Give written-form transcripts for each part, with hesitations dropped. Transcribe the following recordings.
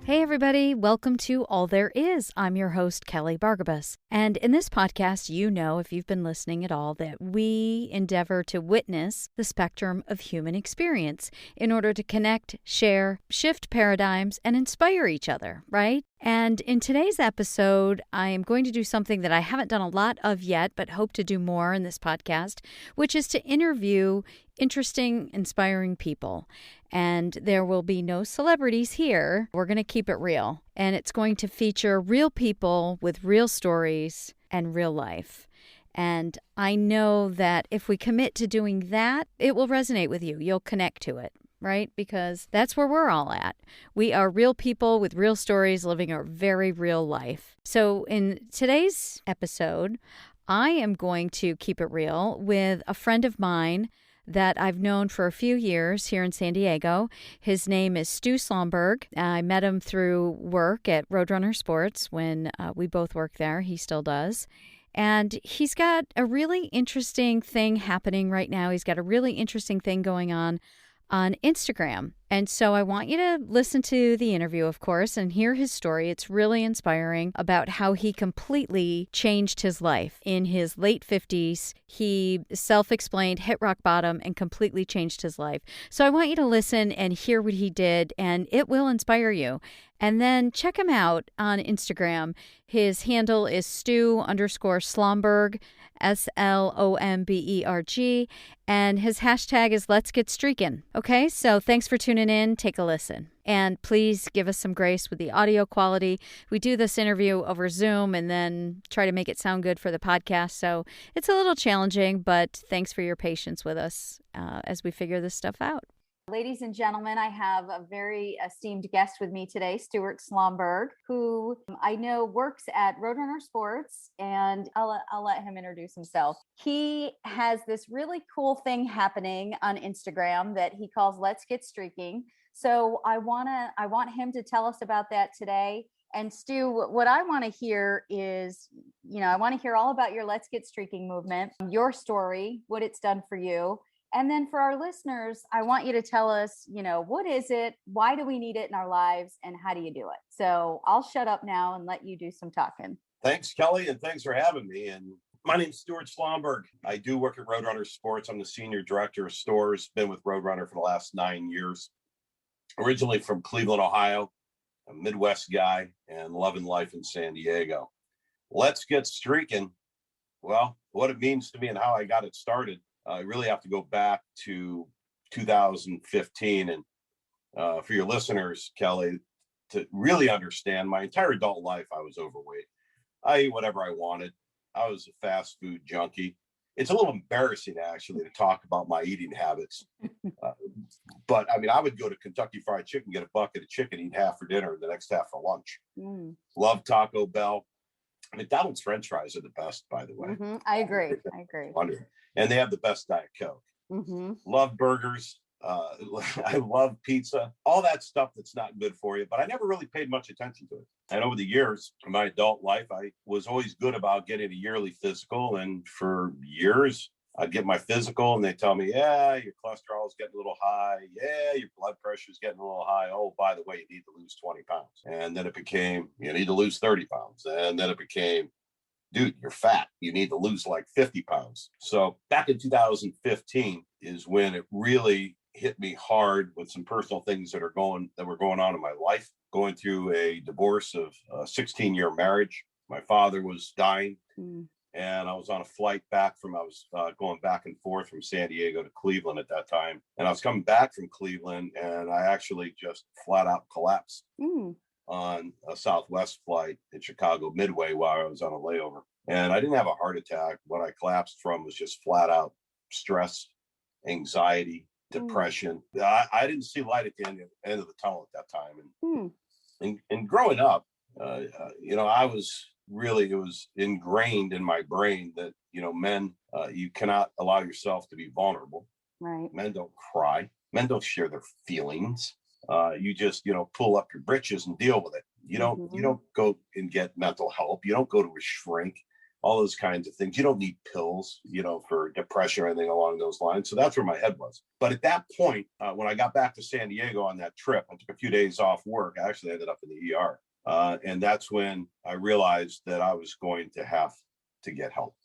Hey everybody, welcome to All There Is. I'm your host, Kelly Bargabas. And in this podcast, you know, if you've been listening at all, that we endeavor to witness the spectrum of human experience in order to connect, share, shift paradigms, and inspire each other, right? And in today's episode, I am going to do something that I haven't done a lot of yet, but hope to do more in this podcast, which is to interview interesting, inspiring people. And there will be no celebrities here. We're going to keep it real. And it's going to feature real people with real stories and real life. And I know that if we commit to doing that, it will resonate with you. You'll connect to it, right? Because that's where we're all at. We are real people with real stories living a very real life. So in today's episode, I am going to keep it real with a friend of mine that I've known for a few years here in San Diego. His name is Stu Slomberg. I met him through work at Roadrunner Sports when we both worked there. He still does. And he's got a really interesting thing happening right now. He's got a really interesting thing going on Instagram. And so I want you to listen to the interview, of course, and hear his story. It's really inspiring about how he completely changed his life. In his late 50s, he self-explained, hit rock bottom, and completely changed his life. So I want you to listen and hear what he did, and it will inspire you. And then check him out on Instagram. His handle is Stu_Slomberg, Slomberg, and his hashtag is Let's Get Streakin. Okay, so thanks for tuning in. Take a listen. And please give us some grace with the audio quality. We do this interview over Zoom and then try to make it sound good for the podcast. So it's a little challenging, but thanks for your patience with us as we figure this stuff out. Ladies and gentlemen, I have a very esteemed guest with me today, Stu Slomberg, who I know works at Roadrunner Sports, and I'll let him introduce himself. He has this really cool thing happening on Instagram that he calls Let's Get Streaking. So I want him to tell us about that today. And Stu, what I want to hear is, I want to hear all about your Let's Get Streaking movement, your story, what it's done for you. And then for our listeners, I want you to tell us, what is it? Why do we need it in our lives? And how do you do it? So I'll shut up now and let you do some talking. Thanks, Kelly. And thanks for having me. And my name's Stu Slomberg. I do work at Roadrunner Sports. I'm the senior director of stores, been with Roadrunner for the last 9 years. Originally from Cleveland, Ohio, a Midwest guy and loving life in San Diego. Let's get streaking. Well, what it means to me and how I got it started. I really have to go back to 2015. And for your listeners, Kelly, to really understand, my entire adult life, I was overweight. I ate whatever I wanted. I was a fast food junkie. It's a little embarrassing, actually, to talk about my eating habits. But I mean, I would go to Kentucky Fried Chicken, get a bucket of chicken, eat half for dinner, and the next half for lunch. Love Taco Bell. McDonald's French fries are the best, by the way. I agree. And they have the best Diet Coke. Love burgers. I love pizza. All that stuff that's not good for you. But I never really paid much attention to it. And over the years, in my adult life, I was always good about getting a yearly physical. And for years, I'd get my physical and they tell me, yeah, your cholesterol is getting a little high. Yeah, your blood pressure is getting a little high. Oh, by the way, you need to lose 20 pounds. And then it became, you need to lose 30 pounds. And then it became, dude, you're fat. You need to lose like 50 pounds. So back in 2015 is when it really hit me hard with some personal things that were going on in my life. Going through a divorce of a 16-year marriage. My father was dying. And I was on a flight back I was going back and forth from San Diego to Cleveland at that time. And I was coming back from Cleveland and I actually just flat out collapsed on a Southwest flight in Chicago Midway while I was on a layover. And I didn't have a heart attack. What I collapsed from was just flat out stress, anxiety, depression. I didn't see light at the end of the tunnel at that time. And growing up, it was ingrained in my brain that, men, you cannot allow yourself to be vulnerable. Right. Men don't cry. Men don't share their feelings. You just, pull up your britches and deal with it. You don't go and get mental help. You don't go to a shrink. all those kinds of things. You don't need pills, for depression or anything along those lines. So that's where my head was. But at that point, when I got back to San Diego on that trip, I took a few days off work. I actually ended up in the ER. And that's when I realized that I was going to have to get help.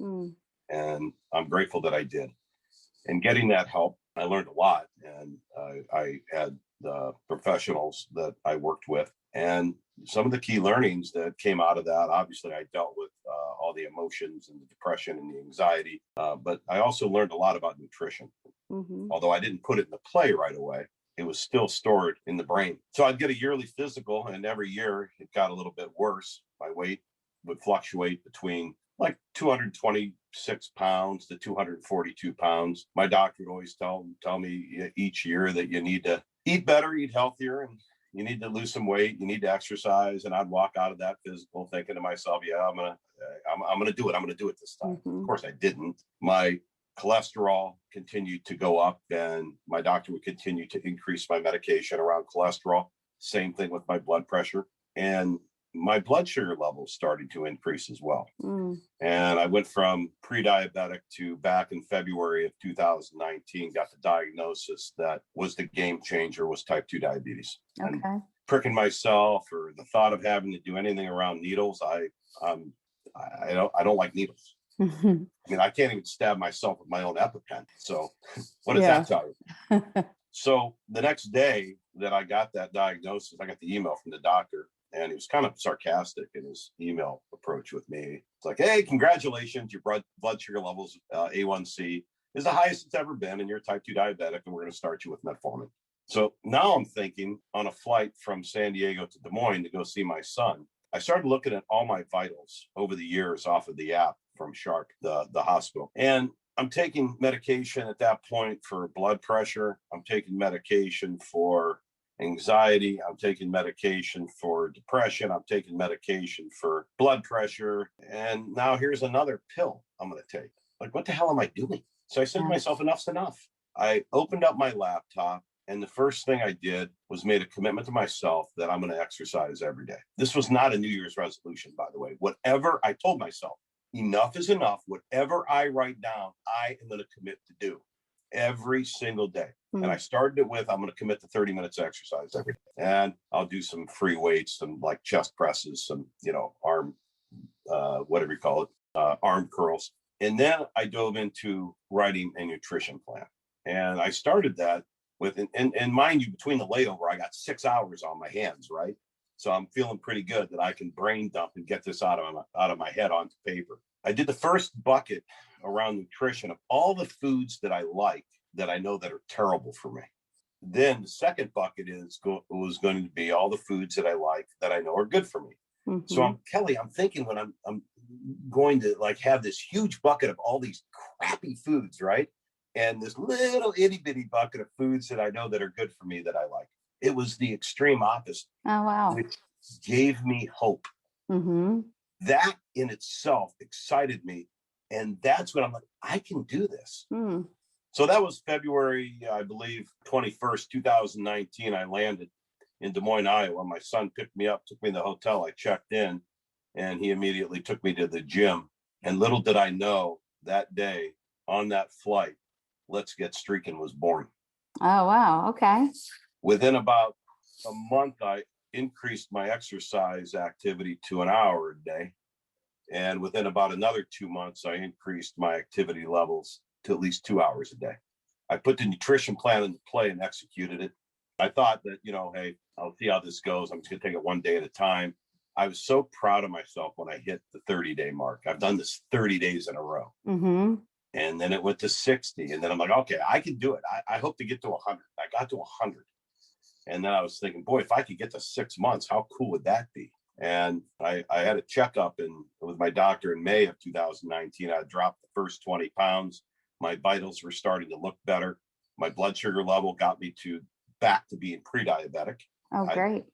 And I'm grateful that I did. And getting that help, I learned a lot. And I had professionals that I worked with. And some of the key learnings that came out of that, obviously, I dealt with all the emotions and the depression and the anxiety. But I also learned a lot about nutrition. Although I didn't put it into play right away, it was still stored in the brain. So I'd get a yearly physical, and every year it got a little bit worse. My weight would fluctuate between like 226 pounds to 242 pounds. My doctor would always tell me each year that you need to eat better, eat healthier, and you need to lose some weight. You need to exercise. And I'd walk out of that physical thinking to myself, yeah, I'm gonna do it. I'm gonna do it this time. Of course, I didn't. My cholesterol continued to go up, and my doctor would continue to increase my medication around cholesterol. Same thing with my blood pressure, and my blood sugar levels started to increase as well. And I went from pre-diabetic to, back in February of 2019, got the diagnosis that was the game changer, was type 2 diabetes. Okay. And pricking myself, or the thought of having to do anything around needles, I don't like needles. I mean, I can't even stab myself with my own EpiPen. So what does that tell you? So the next day that I got that diagnosis, I got the email from the doctor, and he was kind of sarcastic in his email approach with me. It's like, hey, congratulations, your blood sugar levels, A1C, is the highest it's ever been, and you're type 2 diabetic, and we're going to start you with metformin. So now I'm thinking, on a flight from San Diego to Des Moines to go see my son, I started looking at all my vitals over the years off of the app from Shark, the hospital. And I'm taking medication at that point for blood pressure. I'm taking medication for anxiety. I'm taking medication for depression. I'm taking medication for blood pressure. And now here's another pill I'm going to take. Like, what the hell am I doing? So I said to myself, enough's enough. I opened up my laptop, and the first thing I did was made a commitment to myself that I'm going to exercise every day. This was not a New Year's resolution, by the way. Whatever I told myself, enough is enough. Whatever I write down, I am going to commit to do every single day. And I started it with, I'm going to commit to 30 minutes of exercise every day. And I'll do some free weights, some like chest presses, some, arm, whatever you call it, arm curls. And then I dove into writing a nutrition plan. And I started that with, and mind you, between the layover, I got 6 hours on my hands, right? So I'm feeling pretty good that I can brain dump and get this out of my head onto paper. I did the first bucket around nutrition of all the foods that I like, that I know that are terrible for me. Then the second bucket was going to be all the foods that I like, that I know are good for me. So I'm thinking, when I'm going to like have this huge bucket of all these crappy foods, right? And this little itty bitty bucket of foods that I know that are good for me, that I like. It was the extreme opposite. Oh, wow. Which gave me hope. That in itself excited me. And that's when I'm like, I can do this. So that was February, I believe, 21st, 2019. I landed in Des Moines, Iowa. My son picked me up, took me to the hotel. I checked in, and he immediately took me to the gym. And little did I know, that day on that flight, Let's Get Streakin' was born. Oh, wow. Okay. Within about a month, I increased my exercise activity to an hour a day. And within about another 2 months, I increased my activity levels to at least 2 hours a day. I put the nutrition plan into play and executed it. I thought that, hey, I'll see how this goes. I'm just going to take it one day at a time. I was so proud of myself when I hit the 30-day mark. I've done this 30 days in a row. And then it went to 60. And then I'm like, okay, I can do it. I hope to get to 100. I got to 100. And then I was thinking, boy, if I could get to 6 months, how cool would that be? And I had a checkup with my doctor in May of 2019. I dropped the first 20 pounds. My vitals were starting to look better. My blood sugar level got me back to being pre-diabetic. Oh, great.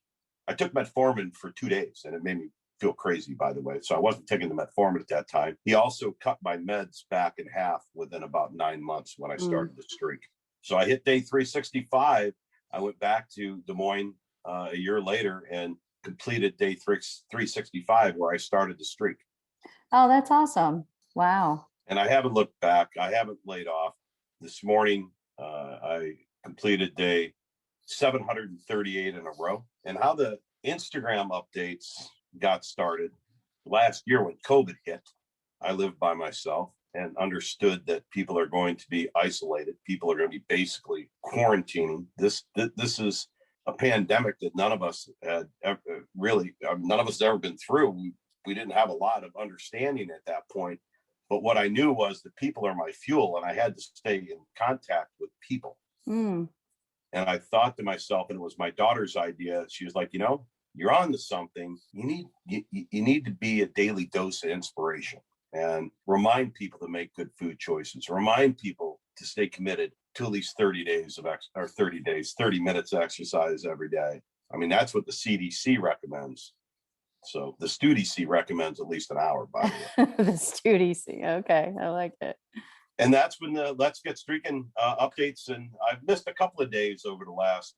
I took metformin for 2 days, and it made me feel crazy, by the way. So I wasn't taking the metformin at that time. He also cut my meds back in half within about 9 months when I started the streak. So I hit day 365. I went back to Des Moines a year later and completed day 365, where I started the streak. Oh, that's awesome. Wow. And I haven't looked back. I haven't laid off. This morning, I completed day 738 in a row. And how the Instagram updates got started last year when COVID hit, I lived by myself and understood that people are going to be isolated. People are going to be basically quarantining. This is a pandemic that none of us had ever, really, none of us had ever been through. We didn't have a lot of understanding at that point. But what I knew was that people are my fuel, and I had to stay in contact with people. Mm. And I thought to myself, and it was my daughter's idea. She was like, you're on to something. You need to be a daily dose of inspiration and remind people to make good food choices. Remind people to stay committed to at least 30 minutes of exercise every day. I mean, that's what the CDC recommends. So the StuDC recommends at least an hour, by the way. The StuDC. Okay. I like it. And that's when the Let's Get Streakin updates. And I've missed a couple of days over the last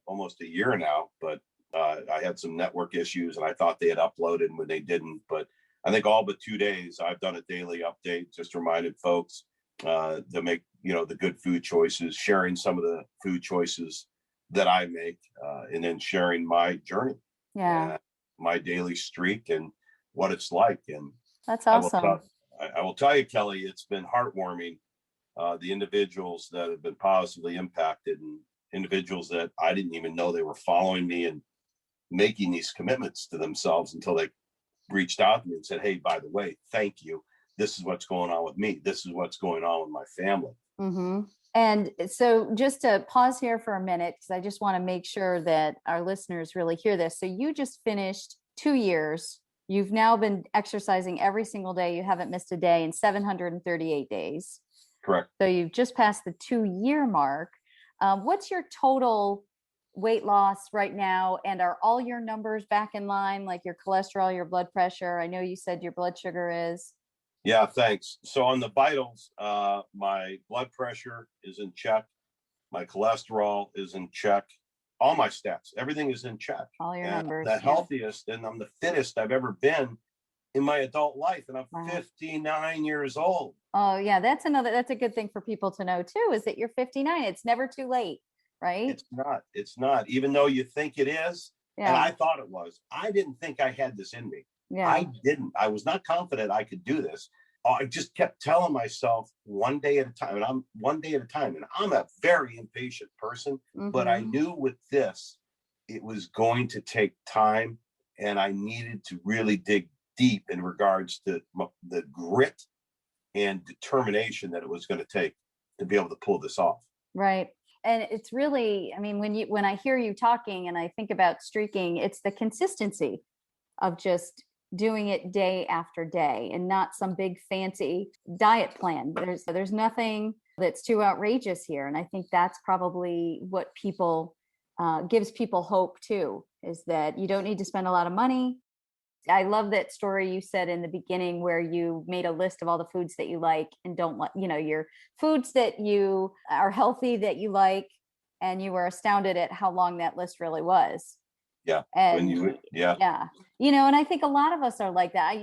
almost a year now, but I had some network issues and I thought they had uploaded when they didn't. But I think all but 2 days I've done a daily update, just reminded folks to make, the good food choices, sharing some of the food choices that I make, and then sharing my journey. Yeah. My daily streak and what it's like. And that's awesome. I will tell you, Kelly, it's been heartwarming. The individuals that have been positively impacted and individuals that I didn't even know they were following me and making these commitments to themselves until they reached out to me and said, hey, by the way, thank you. This is what's going on with me. This is what's going on with my family. Mm-hmm. And so just to pause here for a minute, because I just want to make sure that our listeners really hear this. So you just finished 2 years. You've now been exercising every single day. You haven't missed a day in 738 days. Correct. So you've just passed the 2-year mark. What's your total weight loss right now? And are all your numbers back in line, like your cholesterol, your blood pressure? I know you said your blood sugar is. Yeah, thanks. So on the vitals, my blood pressure is in check. My cholesterol is in check. All my stats, everything is in check. All your numbers. The healthiest, and I'm the fittest I've ever been in my adult life. And I'm 59 years old. Oh, yeah. That's a good thing for people to know too, is that you're 59. It's never too late, right? It's not, even though you think it is. Yeah. And I thought it was. I didn't think I had this in me. Yeah. I didn't. I was not confident I could do this. I just kept telling myself one day at a time, and I'm a very impatient person, mm-hmm. but I knew with this, it was going to take time, and I needed to really dig deep in regards to the grit and determination that it was going to take to be able to pull this off. Right. And it's really, I mean, when I hear you talking and I think about streaking, it's the consistency of just doing it day after day and not some big fancy diet plan. There's nothing that's too outrageous here. And I think that's probably what gives people hope too, is that you don't need to spend a lot of money. I love that story you said in the beginning where you made a list of all the foods that you like and don't like, your foods that you are healthy that you like, and you were astounded at how long that list really was. Yeah. And and I think a lot of us are like that.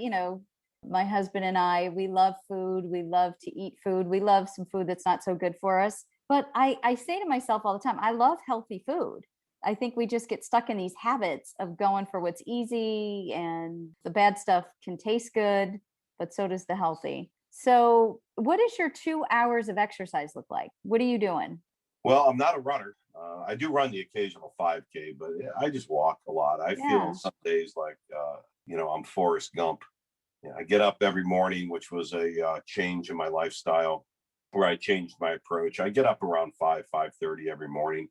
My husband and I, we love food. We love to eat food. We love some food that's not so good for us. But I say to myself all the time, I love healthy food. I think we just get stuck in these habits of going for what's easy, and the bad stuff can taste good, but so does the healthy. So what does your 2 hours of exercise look like? What are you doing? Well, I'm not a runner. I do run the occasional 5K, but I just walk a lot. I feel some days like, I'm Forrest Gump. I get up every morning, which was a change in my lifestyle where I changed my approach. I get up around 5:30 every morning.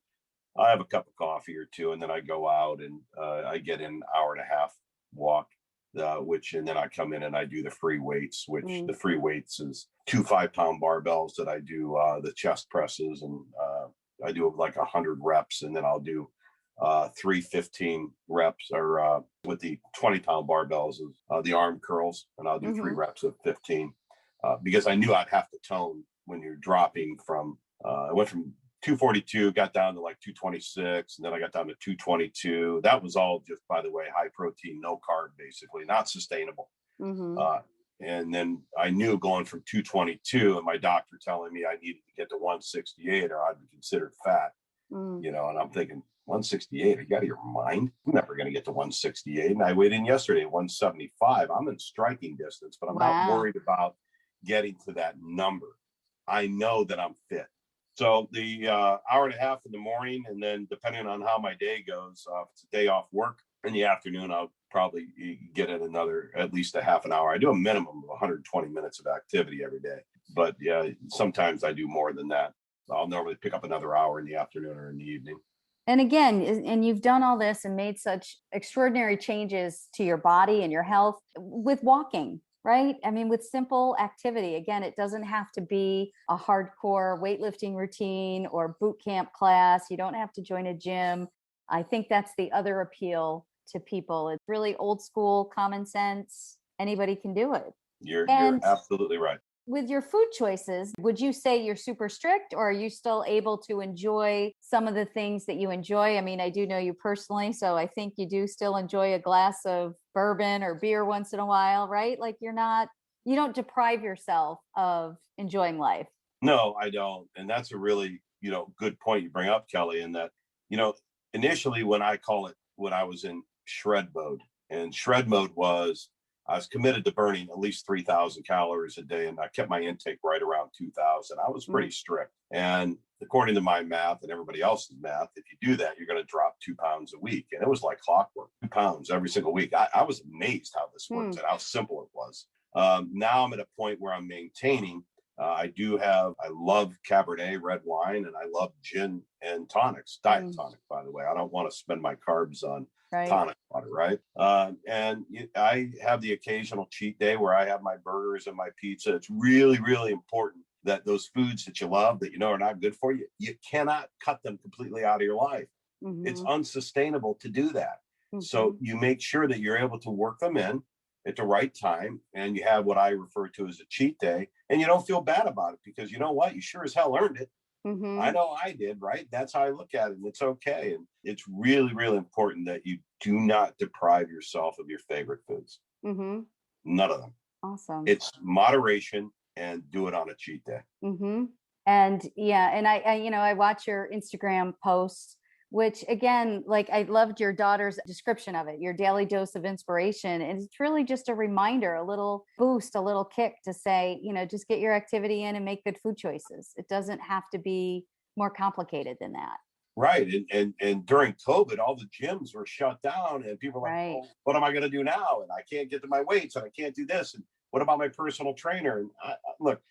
I have a cup of coffee or two, and then I go out and I get in an hour and a half walk, and then I come in and I do the free weights, which the free weights is 2 5-pound barbells that I do the chest presses, and I do like 100 reps, and then I'll do 3 15 reps, or with the 20-pound barbells of the arm curls, and I'll do 3 reps of 15 because I knew I'd have to tone when you're dropping from. I went from 242, got down to like 226, and then I got down to 222. That was all just, by the way, high protein, no carb, basically not sustainable. And then I knew going from 222 and my doctor telling me I needed to get to 168 or I'd be considered fat, you know, and I'm thinking 168, are you out of your mind? I'm never going to get to 168. And I weighed in yesterday at 175. I'm in striking distance, but I'm not worried about getting to that number. I know that I'm fit. So the hour and a half in the morning, and then depending on how my day goes, if it's a day off work in the afternoon, I'll probably get in another, at least a half an hour. I do a minimum of 120 minutes of activity every day. But yeah, sometimes I do more than that. I'll normally pick up another hour in the afternoon or in the evening. And again, and you've done all this and made such extraordinary changes to your body and your health with walking, right? I mean, with simple activity. Again, it doesn't have to be a hardcore weightlifting routine or boot camp class. You don't have to join a gym. I think that's the other appeal to people. It's really old school, common sense. Anybody can do it. You're absolutely right. With your food choices, would you say you're super strict, or are you still able to enjoy some of the things that you enjoy? I mean, I do know you personally, so I think you do still enjoy a glass of bourbon or beer once in a while, right? Like you don't deprive yourself of enjoying life. No, I don't. And that's a really, good point you bring up, Kelly, in that, initially when I was in shred mode, and shred mode was, I was committed to burning at least 3,000 calories a day, and I kept my intake right around 2,000. I was pretty strict. And according to my math and everybody else's math, if you do that, you're going to drop 2 pounds a week. And it was like clockwork, 2 pounds every single week. I was amazed how this works and how simple it was. Now I'm at a point where I'm maintaining. I love Cabernet red wine, and I love gin and tonics, diet tonic, by the way. I don't want to spend my carbs on tonic water, right? And I have the occasional cheat day where I have my burgers and my pizza. It's really, really important that those foods that you love, that you know are not good for you, you cannot cut them completely out of your life. It's unsustainable to do that. So you make sure that you're able to work them in at the right time, and you have what I refer to as a cheat day, and you don't feel bad about it, because you know what? You sure as hell earned it. I know I did, right? That's how I look at it. And it's okay. And it's really, really important that you do not deprive yourself of your favorite foods. None of them. Awesome. It's moderation, and do it on a cheat day. And yeah, and I watch your Instagram posts, which again, like I loved your daughter's description of it, your daily dose of inspiration. And it's really just a reminder, a little boost, a little kick to say, just get your activity in and make good food choices. It doesn't have to be more complicated than that. Right. And during COVID, all the gyms were shut down, and people were like, oh, what am I going to do now? And I can't get to my weights, and I can't do this. And what about my personal trainer? And look,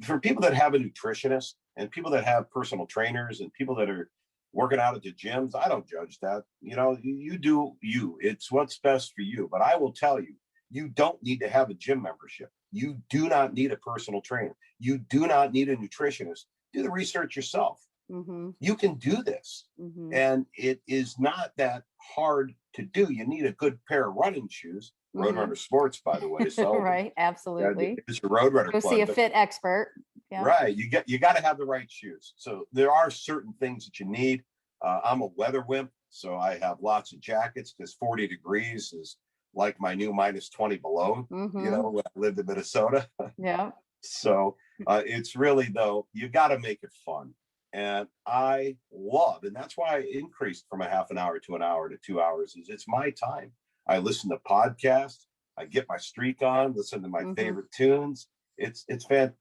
for people that have a nutritionist and people that have personal trainers and people that are working out at the gyms, I don't judge that. You do you. It's what's best for you. But I will tell you, you don't need to have a gym membership. You do not need a personal trainer. You do not need a nutritionist. Do the research yourself. You can do this. And it is not that hard to do. You need a good pair of running shoes. Roadrunner Sports, by the way. So right, absolutely. It's your Roadrunner Go club, see a fit expert. Yeah. Right. You got to have the right shoes. So there are certain things that you need. I'm a weather wimp, so I have lots of jackets, because 40 degrees is like my new minus 20 below, when I lived in Minnesota. Yeah. So it's really, though, you got to make it fun. And I love, and that's why I increased from a half an hour to an hour to 2 hours, is it's my time. I listen to podcasts. I get my streak on, listen to my favorite tunes. It's fantastic.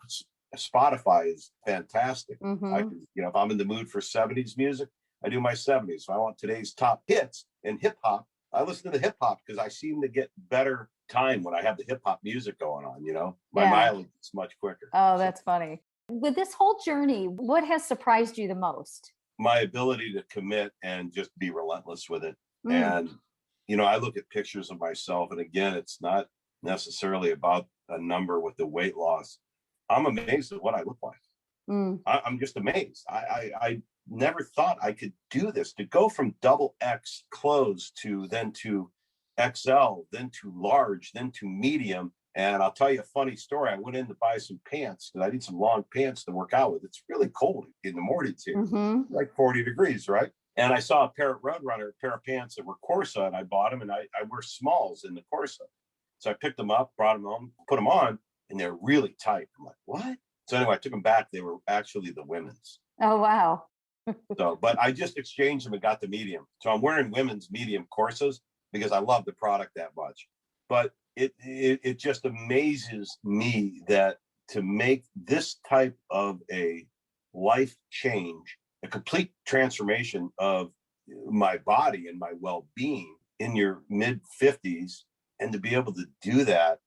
Spotify is fantastic. I can, if I'm in the mood for 70s music, I do my 70s. So I want today's top hits and hip hop. I listen to the hip hop because I seem to get better time when I have the hip hop music going on. My mileage is much quicker. Oh, that's funny. With this whole journey, what has surprised you the most? My ability to commit and just be relentless with it. And, I look at pictures of myself, and again, it's not necessarily about a number with the weight loss. I'm amazed at what I look like. I'm just amazed. I never thought I could do this, to go from double X clothes to XL, then to large, then to medium. And I'll tell you a funny story. I went in to buy some pants because I need some long pants to work out with. It's really cold in the mornings here, like 40 degrees, right? And I saw a pair of Roadrunner, a pair of pants that were Corsa, and I bought them, and I wear smalls in the Corsa. So I picked them up, brought them home, put them on, and they're really tight. I'm like, what? So anyway, I took them back. They were actually the women's. Oh, wow. So, but I just exchanged them and got the medium. So I'm wearing women's medium corsas because I love the product that much. But it just amazes me that to make this type of a life change, a complete transformation of my body and my well-being in your mid 50s, and to be able to do that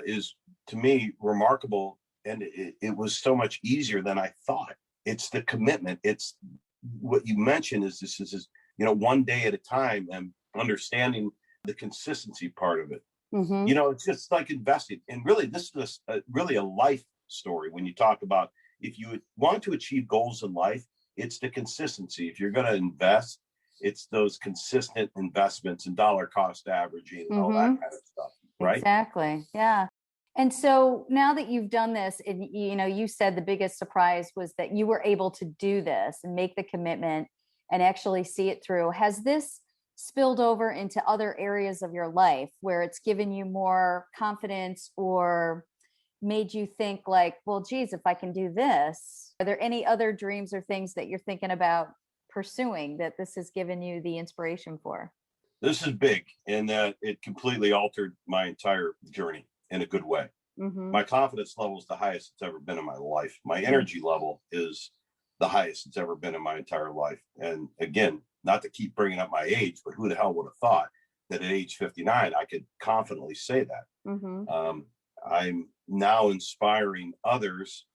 is, to me, remarkable. And it was so much easier than I thought. It's the commitment. It's what you mentioned is this is, one day at a time, and understanding the consistency part of it. Mm-hmm. It's just like investing. And really, this is really a life story. When you talk about, if you want to achieve goals in life, it's the consistency. If you're going to invest, it's those consistent investments and dollar cost averaging and all that kind of stuff. Right? Exactly. Yeah. And so now that you've done this, and you said the biggest surprise was that you were able to do this and make the commitment and actually see it through. Has this spilled over into other areas of your life where it's given you more confidence or made you think like, well, geez, if I can do this, are there any other dreams or things that you're thinking about pursuing that this has given you the inspiration for? This is big in that it completely altered my entire journey in a good way. Mm-hmm. My confidence level is the highest it's ever been in my life. My energy level is the highest it's ever been in my entire life. And again, not to keep bringing up my age, but who the hell would have thought that at age 59, I could confidently say that. Mm-hmm. I'm now inspiring others.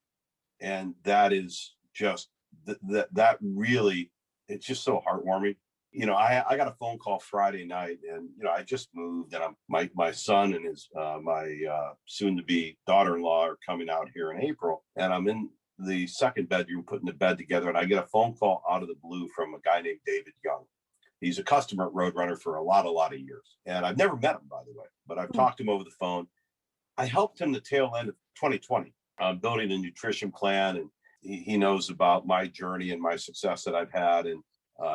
And that is just, that really, it's just so heartwarming. I got a phone call Friday night, and I just moved, and my son and his my soon-to-be daughter-in-law are coming out here in April, and I'm in the second bedroom putting the bed together, and I get a phone call out of the blue from a guy named David Young. He's a customer at Roadrunner for a lot of years, and I've never met him, by the way, but I've talked to him over the phone. I helped him the tail end of 2020 building a nutrition plan, and he knows about my journey and my success that I've had, and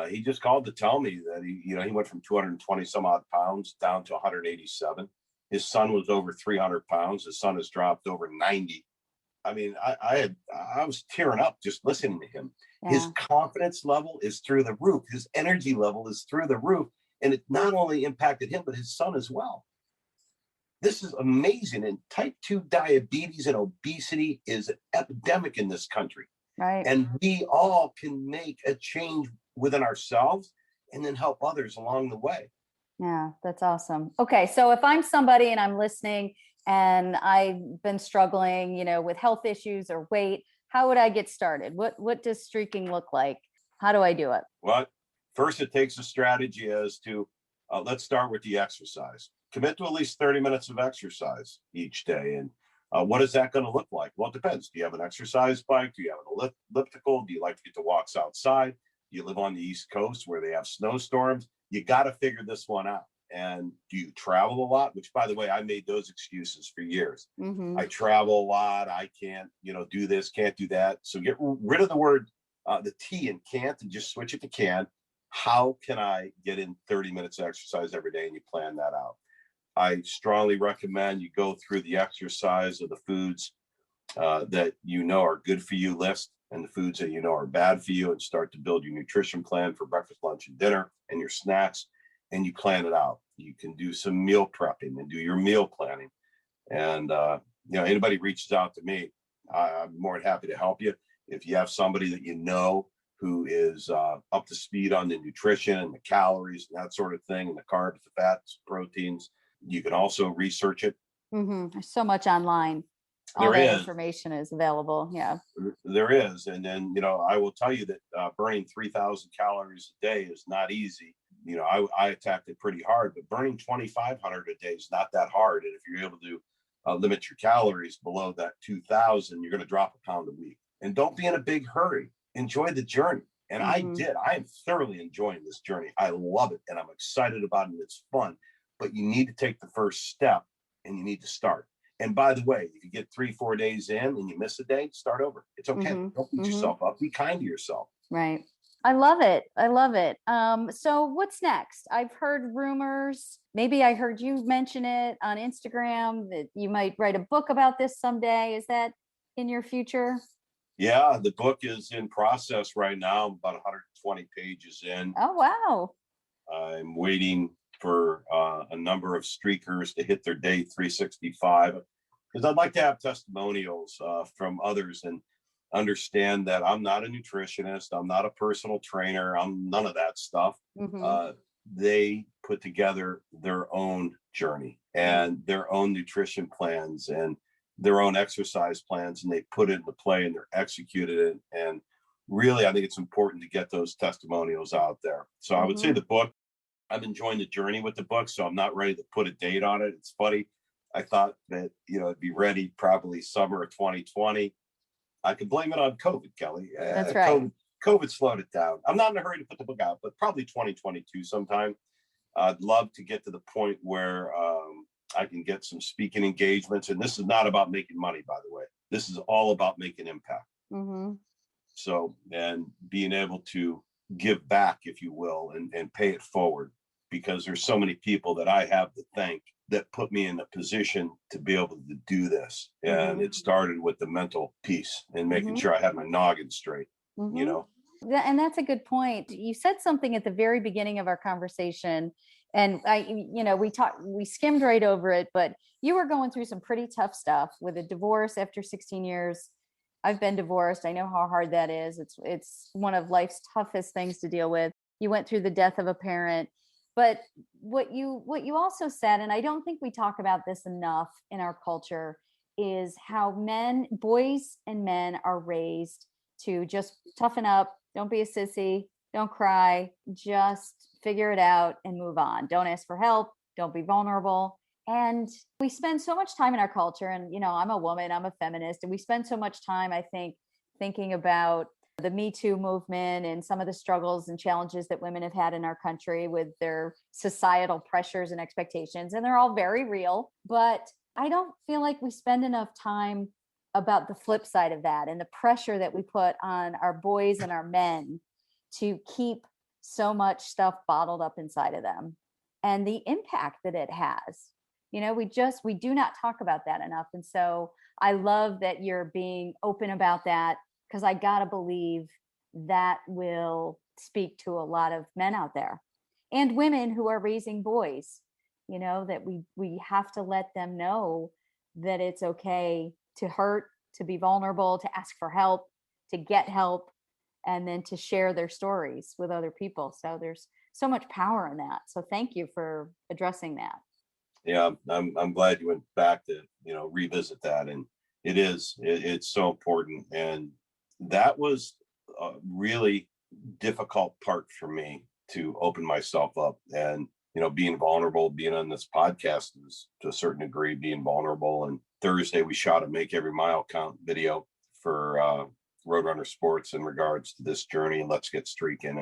he just called to tell me that he went from 220 some odd pounds down to 187. His son was over 300 pounds. His son has dropped over 90. I mean, I was tearing up just listening to him. Yeah. His confidence level is through the roof. His energy level is through the roof. And it not only impacted him, but his son as well. This is amazing. And type 2 diabetes and obesity is an epidemic in this country. Right. And we all can make a change within ourselves and then help others along the way. Yeah, that's awesome. Okay. So if I'm somebody and I'm listening and I've been struggling, with health issues or weight, how would I get started? What does streaking look like? How do I do it? Well, first it takes a strategy as to, let's start with the exercise. Commit to at least 30 minutes of exercise each day. And what is that going to look like? Well, it depends. Do you have an exercise bike? Do you have an elliptical? Do you like to get to walks outside? Do you live on the East Coast where they have snowstorms? You got to figure this one out. And do you travel a lot? Which, by the way, I made those excuses for years. Mm-hmm. I travel a lot. I can't, do this, can't do that. So get rid of the word, the T in can't, and just switch it to can. How can I get in 30 minutes of exercise every day? And you plan that out. I strongly recommend you go through the exercise of the foods that are good for you list, and the foods that are bad for you, and start to build your nutrition plan for breakfast, lunch, and dinner, and your snacks, and you plan it out. You can do some meal prepping and do your meal planning. And, anybody reaches out to me, I'm more than happy to help you. If you have somebody that who is up to speed on the nutrition and the calories and that sort of thing, and the carbs, the fats, proteins, you can also research it. Mm-hmm. There's so much online. All that information is available. Yeah, there is. And then, I will tell you that burning 3,000 calories a day is not easy. I attacked it pretty hard, but burning 2,500 a day is not that hard. And if you're able to limit your calories below that 2,000, you're going to drop a pound a week. And don't be in a big hurry. Enjoy the journey. And mm-hmm. I am thoroughly enjoying this journey. I love it. And I'm excited about it. And it's fun. But you need to take the first step, and you need to start. And by the way, if you get 3-4 days in and you miss a day, start over. It's okay. Mm-hmm. Don't beat mm-hmm. yourself up. Be kind to yourself. Right. I love it. I love it. So what's next? I've heard rumors. Maybe I heard you mention it on Instagram that you might write a book about this someday. Is that in your future? Yeah, the book is in process right now. I'm about 120 pages in. Oh, wow. I'm waiting for a number of streakers to hit their day 365 because I'd like to have testimonials from others and understand that I'm not a nutritionist. I'm not a personal trainer. I'm none of that stuff. They put together their own journey and their own nutrition plans and their own exercise plans, and they put it into play and they're executed it. And really, I think it's important to get those testimonials out there. So I would say the book, I'm enjoying the journey with the book, so I'm not ready to put a date on it. It's funny. I thought that, it'd be ready probably summer of 2020. I could blame it on COVID, Kelly. That's right. COVID slowed it down. I'm not in a hurry to put the book out, but probably 2022 sometime. I'd love to get to the point where I can get some speaking engagements. And this is not about making money, by the way. This is all about making impact. So, and being able to give back, if you will, and pay it forward, because there's so many people that I have to thank that put me in a position to be able to do this. And it started with the mental piece and making sure I had my noggin straight, And that's a good point. You said something at the very beginning of our conversation, and we skimmed right over it, but you were going through some pretty tough stuff with a divorce after 16 years. I've been divorced. I know how hard that is. It's one of life's toughest things to deal with. You went through the death of a parent, but what you also said, and I don't think we talk about this enough in our culture, is how boys and men are raised to just toughen up. Don't be a sissy. Don't cry. Just figure it out and move on. Don't ask for help. Don't be vulnerable. And we spend so much time in our culture, and, I'm a woman, I'm a feminist, and we spend so much time, I think, thinking about the Me Too movement and some of the struggles and challenges that women have had in our country with their societal pressures and expectations. And they're all very real, but I don't feel like we spend enough time about the flip side of that and the pressure that we put on our boys and our men to keep so much stuff bottled up inside of them and the impact that it has. We do not talk about that enough. And so I love that you're being open about that, because I gotta believe that will speak to a lot of men out there and women who are raising boys, that we have to let them know that it's okay to hurt, to be vulnerable, to ask for help, to get help, and then to share their stories with other people. So there's so much power in that. So thank you for addressing that. Yeah, I'm glad you went back to, revisit that. And it's so important. And that was a really difficult part for me, to open myself up and, being vulnerable. Being on this podcast is, to a certain degree, being vulnerable. And Thursday we shot a Make Every Mile Count video for Roadrunner Sports in regards to this journey and Let's Get Streakin'.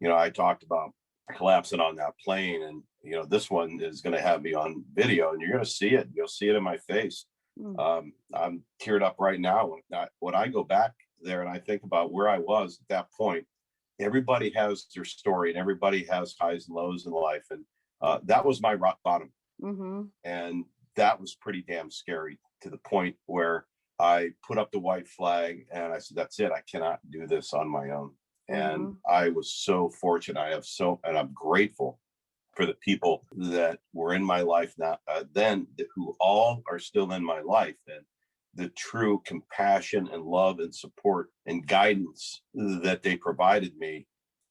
And, I talked about collapsing on that plane, and this one is going to have me on video, and you're going to see it. You'll see it in my face. I'm teared up right now when I go back there and I think about where I was at that point. Everybody has their story, and everybody has highs and lows in life, and that was my rock bottom. And that was pretty damn scary, to the point where I put up the white flag and I said, that's it. I cannot do this on my own. And I was so fortunate. And I'm grateful for the people that were in my life now, then, who all are still in my life, and the true compassion and love and support and guidance that they provided me,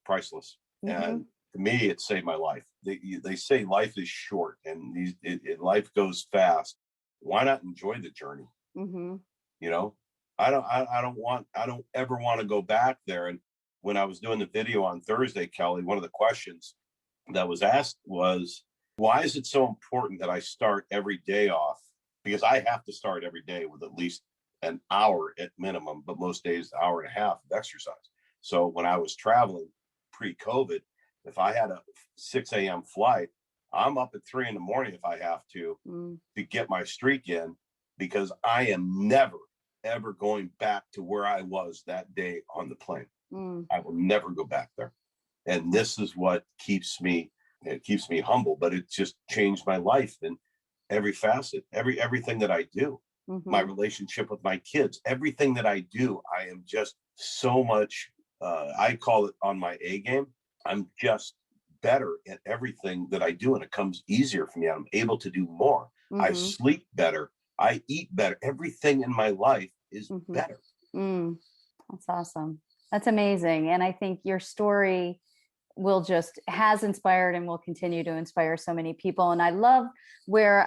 priceless. And to me, it saved my life. They say life is short and life goes fast. Why not enjoy the journey? I don't ever want to go back there. And when I was doing the video on Thursday, Kelly, one of the questions that was asked was, why is it so important that I start every day off? Because I have to start every day with at least an hour at minimum, but most days, an hour and a half of exercise. So when I was traveling pre-COVID, if I had a 6 a.m. flight, I'm up at 3 a.m. if I have to get my streak in, because I am never, ever going back to where I was that day on the plane. I will never go back there. And this is what keeps me humble, but it just changed my life in every facet, everything that I do. My relationship with my kids, everything that I do, I am just so much, I call it on my A game. I'm just better at everything that I do, and it comes easier for me. I'm able to do more. I sleep better. I eat better. Everything in my life is better. That's awesome. That's amazing. And I think your story has inspired and will continue to inspire so many people. And I love where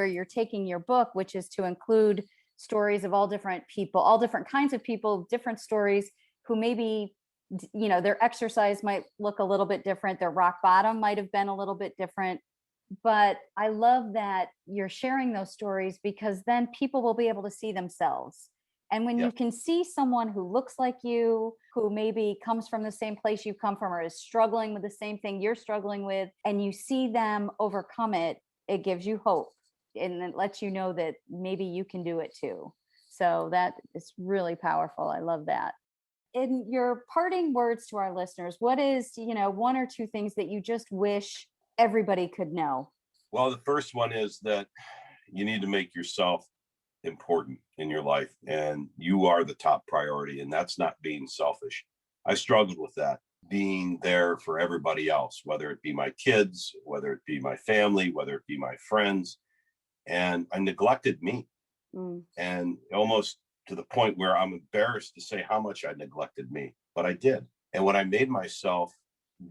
you're taking your book, which is to include stories of all different people, all different kinds of people, different stories, who maybe, their exercise might look a little bit different. Their rock bottom might have been a little bit different. But I love that you're sharing those stories, because then people will be able to see themselves. And when you can see someone who looks like you, who maybe comes from the same place you come from, or is struggling with the same thing you're struggling with, and you see them overcome it, it gives you hope. And it lets you know that maybe you can do it too. So that is really powerful. I love that. In your parting words to our listeners, what is, one or two things that you just wish everybody could know? Well, the first one is that you need to make yourself important in your life, and you are the top priority, and that's not being selfish. I struggled with that, being there for everybody else, whether it be my kids, whether it be my family, whether it be my friends, and I neglected me. And almost to the point where I'm embarrassed to say how much I neglected me, but I did. And when I made myself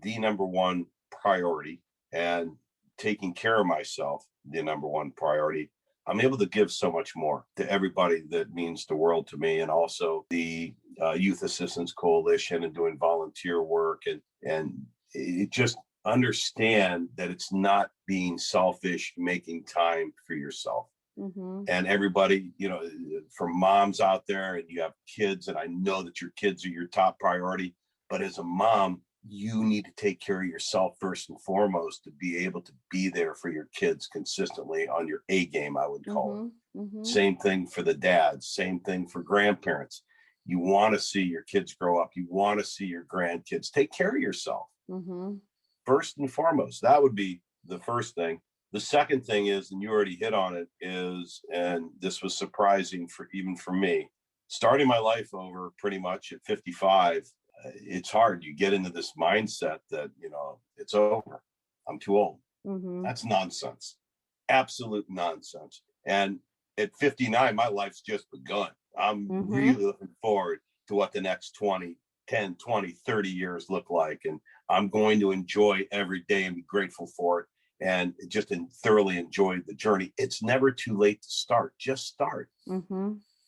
the number one priority, and taking care of myself the number one priority, I'm able to give so much more to everybody that means the world to me. And also the Youth Assistance Coalition, and doing volunteer work, and it just understand that it's not being selfish, making time for yourself. And everybody, for moms out there, and you have kids, and I know that your kids are your top priority, but as a mom, you need to take care of yourself first and foremost to be able to be there for your kids consistently on your A game, I would call it. Same thing for the dads, same thing for grandparents. You want to see your kids grow up. You want to see your grandkids. Take care of yourself first and foremost. That would be the first thing. The second thing is, and you already hit on it, is, and this was surprising even for me, starting my life over pretty much at 55, it's hard. You get into this mindset that, it's over. I'm too old. That's nonsense. Absolute nonsense. And at 59, my life's just begun. I'm really looking forward to what the next 10, 20, 30 years look like. And I'm going to enjoy every day and be grateful for it, and just thoroughly enjoy the journey. It's never too late to start. Just start.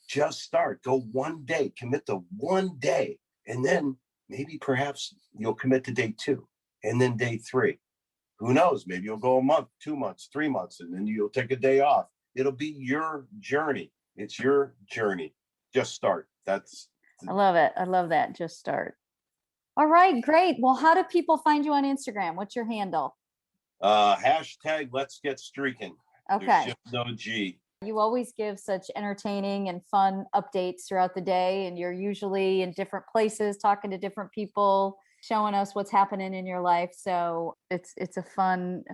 Just start. Go one day. Commit to one day. And then maybe perhaps you'll commit to day 2, and then day 3. Who knows? Maybe you'll go a month, 2 months, 3 months, and then you'll take a day off. It'll be your journey. It's your journey. Just start. I love it. I love that. Just start. All right, great. Well, how do people find you on Instagram? What's your handle? Hashtag Let's Get Streakin. Okay. There's just no G. You always give such entertaining and fun updates throughout the day, and you're usually in different places talking to different people, showing us what's happening in your life. So it's a fun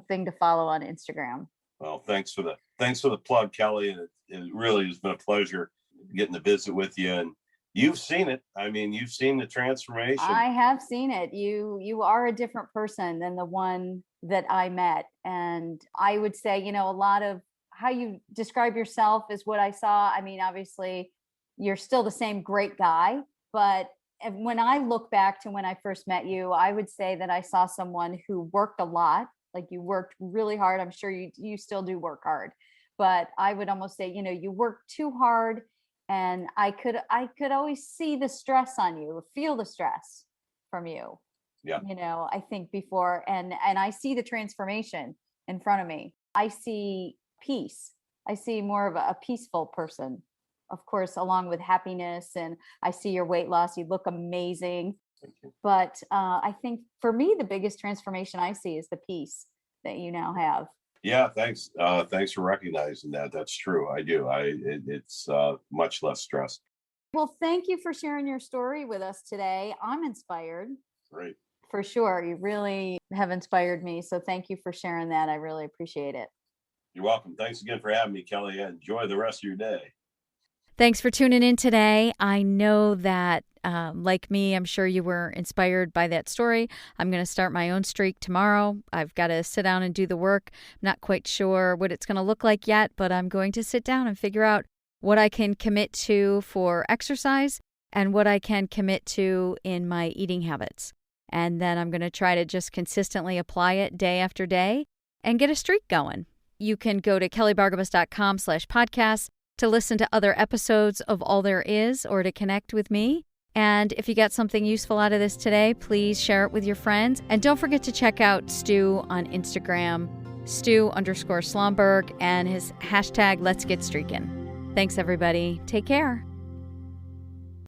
thing to follow on Instagram. Well, thanks for the plug, Kelly. And it really has been a pleasure getting to visit with you. And you've seen it. I mean, you've seen the transformation. I have seen it. You are a different person than the one that I met. And I would say, a lot of how you describe yourself is what I saw. I mean, obviously, you're still the same great guy. But when I look back to when I first met you, I would say that I saw someone who worked a lot. Like, you worked really hard. I'm sure you still do work hard. But I would almost say, you work too hard. And I could always see the stress on you, feel the stress from you. Yeah. I think before, and I see the transformation in front of me. I see peace. I see more of a peaceful person, of course, along with happiness. And I see your weight loss. You look amazing. Thank you. But I think for me, the biggest transformation I see is the peace that you now have. Yeah, thanks. Thanks for recognizing that. That's true. I do. It's much less stress. Well, thank you for sharing your story with us today. I'm inspired. Great. For sure. You really have inspired me. So thank you for sharing that. I really appreciate it. You're welcome. Thanks again for having me, Kelly. Enjoy the rest of your day. Thanks for tuning in today. I know that, like me, I'm sure you were inspired by that story. I'm going to start my own streak tomorrow. I've got to sit down and do the work. I'm not quite sure what it's going to look like yet, but I'm going to sit down and figure out what I can commit to for exercise and what I can commit to in my eating habits. And then I'm going to try to just consistently apply it day after day and get a streak going. You can go to kellybargabas.com/podcast to listen to other episodes of All There Is or to connect with me. And if you got something useful out of this today, please share it with your friends. And don't forget to check out Stu on Instagram, Stu_Slomberg, and his hashtag Let's Get Streakin'. Thanks, everybody. Take care.